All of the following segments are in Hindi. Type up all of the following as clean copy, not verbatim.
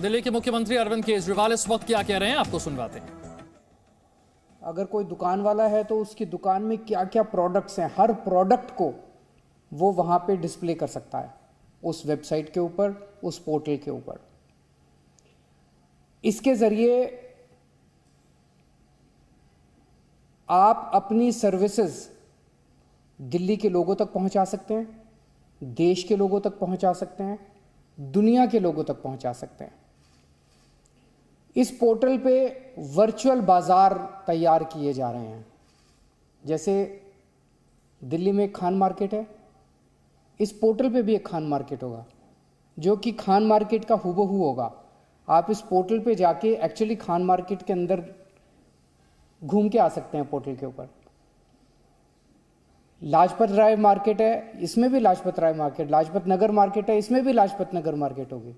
दिल्ली के मुख्यमंत्री अरविंद केजरीवाल इस वक्त क्या कह रहे हैं, आपको सुनवाते हैं। अगर कोई दुकान वाला है तो उसकी दुकान में क्या क्या प्रोडक्ट्स हैं, हर प्रोडक्ट को वो वहां पे डिस्प्ले कर सकता है, उस वेबसाइट के ऊपर, उस पोर्टल के ऊपर। इसके जरिए आप अपनी सर्विसेज दिल्ली के लोगों तक पहुंचा सकते हैं, देश के लोगों तक पहुंचा सकते हैं, दुनिया के लोगों तक पहुंचा सकते हैं। इस पोर्टल पे वर्चुअल बाजार तैयार किए जा रहे हैं। जैसे दिल्ली में एक खान मार्केट है, इस पोर्टल पे भी एक खान मार्केट होगा जो कि खान मार्केट का हूबहू होगा। आप इस पोर्टल पे जाके एक्चुअली खान मार्केट के अंदर घूम के आ सकते हैं। पोर्टल के ऊपर लाजपत राय मार्केट है, इसमें भी लाजपत राय मार्केट, लाजपत नगर मार्केट है, इसमें भी लाजपत नगर मार्केट होगी।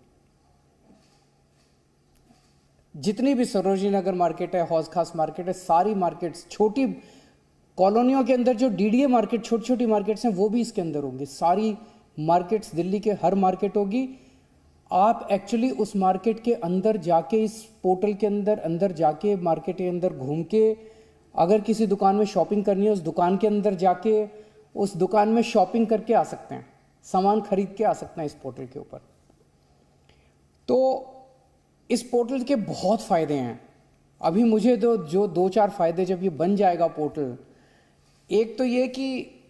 जितनी भी सरोजनी नगर मार्केट है, हौज खास मार्केट है, सारी मार्केट्स, छोटी कॉलोनियों के अंदर जो डीडीए मार्केट, छोटी छोटी मार्केट्स हैं, वो भी इसके अंदर होंगी। सारी मार्केट्स, दिल्ली के हर मार्केट होगी। आप एक्चुअली उस मार्केट के अंदर जाके, इस पोर्टल के अंदर जाके, मार्केट के अंदर घूम के, अगर किसी दुकान में शॉपिंग करनी है, उस दुकान के अंदर जाके उस दुकान में शॉपिंग करके आ सकते हैं, सामान खरीद के आ सकते हैं इस पोर्टल के ऊपर। तो इस पोर्टल के बहुत फायदे हैं। अभी मुझे तो जो 2-4 फायदे, जब ये बन जाएगा पोर्टल, एक तो ये कि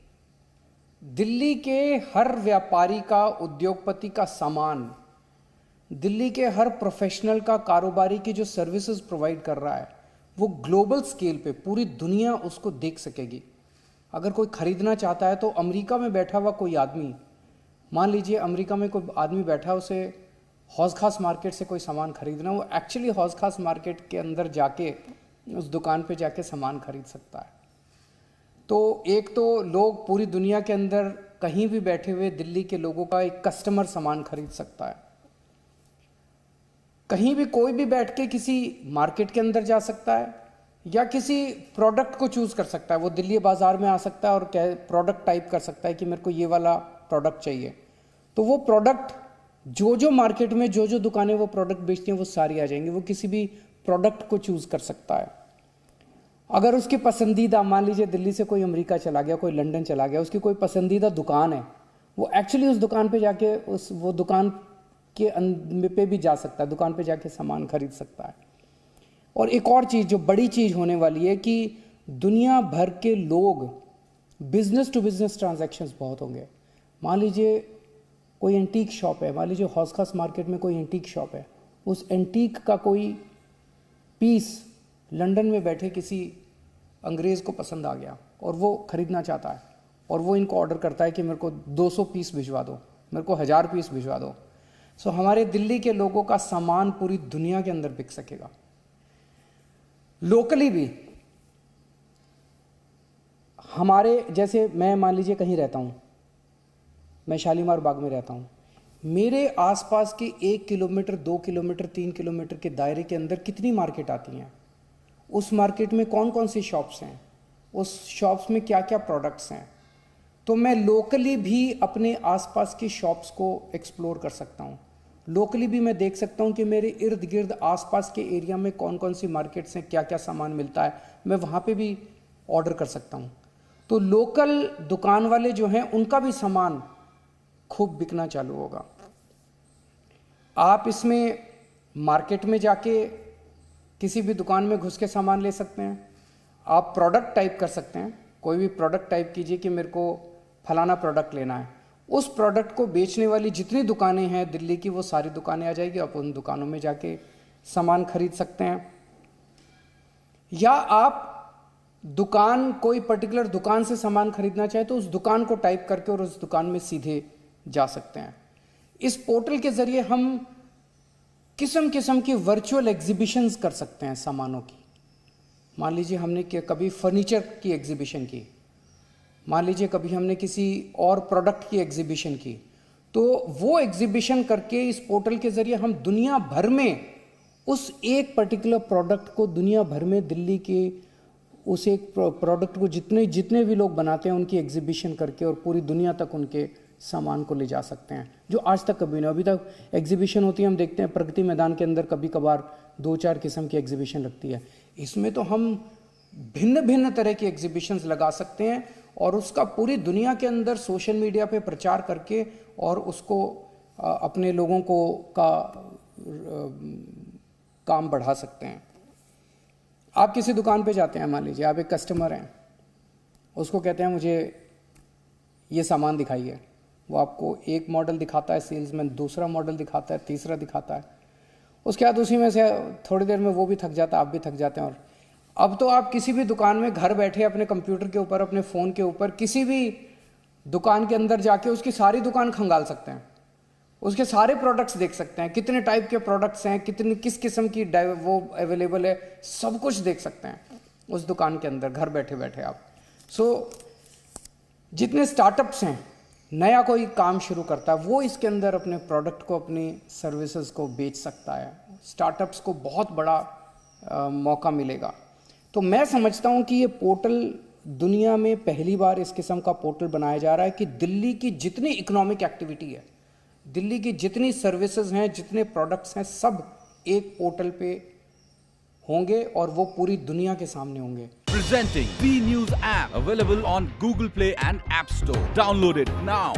दिल्ली के हर व्यापारी का, उद्योगपति का सामान, दिल्ली के हर प्रोफेशनल का, कारोबारी की जो सर्विसेज प्रोवाइड कर रहा है, वो ग्लोबल स्केल पे पूरी दुनिया उसको देख सकेगी। अगर कोई खरीदना चाहता है तो अमेरिका में बैठा हुआ कोई आदमी, मान लीजिए अमेरिका में कोई आदमी बैठा है, उसे हौज खास मार्केट से कोई सामान खरीदना, वो एक्चुअली हौज खास मार्केट के अंदर जाके उस दुकान पे जाके सामान खरीद सकता है। तो एक तो लोग पूरी दुनिया के अंदर कहीं भी बैठे हुए दिल्ली के लोगों का एक कस्टमर सामान खरीद सकता है। कहीं भी कोई भी बैठ के किसी मार्केट के अंदर जा सकता है या किसी प्रोडक्ट को चूज कर सकता है। वो दिल्ली बाजार में आ सकता है और प्रोडक्ट टाइप कर सकता है कि मेरे को ये वाला प्रोडक्ट चाहिए, तो वो प्रोडक्ट जो मार्केट में जो दुकानें वो प्रोडक्ट बेचती हैं वो सारी आ जाएंगी। वो किसी भी प्रोडक्ट को चूज कर सकता है। अगर उसकी पसंदीदा, मान लीजिए दिल्ली से कोई अमेरिका चला गया, कोई लंदन चला गया, उसकी कोई पसंदीदा दुकान है, वो एक्चुअली उस दुकान पे जाके वो दुकान के पे भी जा सकता है, दुकान पे जाके सामान खरीद सकता है। और एक और चीज़ जो बड़ी चीज़ होने वाली है कि दुनिया भर के लोग, बिजनेस टू बिजनेस ट्रांजैक्शंस बहुत होंगे। मान लीजिए कोई एंटीक शॉप है, मान लीजिए हौज खास मार्केट में कोई एंटीक शॉप है, उस एंटीक का कोई पीस लंदन में बैठे किसी अंग्रेज़ को पसंद आ गया और वो खरीदना चाहता है, और वो इनको ऑर्डर करता है कि मेरे को 200 पीस भिजवा दो, मेरे को 1000 पीस भिजवा दो। सो हमारे दिल्ली के लोगों का सामान पूरी दुनिया के अंदर बिक सकेगा। लोकली भी हमारे, जैसे मैं मान लीजिए कहीं रहता हूं, मैं शालीमार बाग में रहता हूं, मेरे आसपास के 1 किलोमीटर, 2 किलोमीटर, 3 किलोमीटर के दायरे के अंदर कितनी मार्केट आती हैं, उस मार्केट में कौन कौन सी शॉप्स हैं, उस शॉप्स में क्या क्या प्रोडक्ट्स हैं, तो मैं लोकली भी अपने आसपास की शॉप्स को एक्सप्लोर कर सकता हूँ। लोकली भी मैं देख सकता हूँ कि मेरे इर्द गिर्द आसपास के एरिया में कौन कौन सी मार्केट्स हैं, क्या क्या सामान मिलता है, मैं वहाँ पे भी ऑर्डर कर सकता हूँ। तो लोकल दुकान वाले जो हैं उनका भी सामान खूब बिकना चालू होगा। आप इसमें मार्केट में जाके किसी भी दुकान में घुस के सामान ले सकते हैं। आप प्रोडक्ट टाइप कर सकते हैं, कोई भी प्रोडक्ट टाइप कीजिए कि मेरे को फलाना प्रोडक्ट लेना है, उस प्रोडक्ट को बेचने वाली जितनी दुकानें हैं दिल्ली की, वो सारी दुकानें आ जाएगी। आप उन दुकानों में जाके सामान खरीद सकते हैं। या आप दुकान, कोई पर्टिकुलर दुकान से सामान खरीदना चाहे तो उस दुकान को टाइप करके और उस दुकान में सीधे जा सकते हैं। इस पोर्टल के जरिए हम किस्म किस्म की वर्चुअल एग्जीबिशंस कर सकते हैं सामानों की। मान लीजिए हमने कभी फर्नीचर की एग्जीबिशन की, मान लीजिए कभी हमने किसी और प्रोडक्ट की एग्जीबिशन की, तो वो एग्जीबिशन करके इस पोर्टल के जरिए हम दुनिया भर में उस एक पर्टिकुलर प्रोडक्ट को, दुनिया भर में दिल्ली के उस एक प्रोडक्ट को जितने भी लोग बनाते हैं उनकी एग्जीबिशन करके और पूरी दुनिया तक उनके सामान को ले जा सकते हैं, जो आज तक कभी नहीं। अभी तक एग्जीबिशन होती है, हम देखते हैं प्रगति मैदान के अंदर कभी कभार 2-4 किस्म की एग्जीबिशन लगती है। इसमें तो हम भिन्न भिन्न तरह की एग्जीबिशंस लगा सकते हैं और उसका पूरी दुनिया के अंदर सोशल मीडिया पे प्रचार करके और उसको अपने लोगों को का काम बढ़ा सकते हैं। आप किसी दुकान पे जाते हैं, मान लीजिए आप एक कस्टमर हैं, उसको कहते हैं मुझे ये सामान दिखाइए, वो आपको एक मॉडल दिखाता है, सेल्समैन दूसरा मॉडल दिखाता है, तीसरा दिखाता है, उसके बाद उसी में से थोड़ी देर में वो भी थक जाता है, आप भी थक जाते हैं। और अब तो आप किसी भी दुकान में घर बैठे अपने कंप्यूटर के ऊपर, अपने फ़ोन के ऊपर किसी भी दुकान के अंदर जाके उसकी सारी दुकान खंगाल सकते हैं, उसके सारे प्रोडक्ट्स देख सकते हैं, कितने टाइप के प्रोडक्ट्स हैं, कितनी किस किस्म की वो अवेलेबल है, सब कुछ देख सकते हैं उस दुकान के अंदर घर बैठे बैठे आप। जितने स्टार्टअप्स हैं, नया कोई काम शुरू करता है, वो इसके अंदर अपने प्रोडक्ट को, अपनी सर्विसेज को बेच सकता है। स्टार्टअप्स को बहुत बड़ा मौका मिलेगा। तो मैं समझता हूँ कि ये पोर्टल दुनिया में पहली बार इस किस्म का पोर्टल बनाया जा रहा है कि दिल्ली की जितनी इकोनॉमिक एक्टिविटी है, दिल्ली की जितनी सर्विसेज हैं, जितने प्रोडक्ट्स हैं, सब एक पोर्टल पे होंगे और वो पूरी दुनिया के सामने होंगे। Presenting V News app, available on Google Play and App Store. Download it now.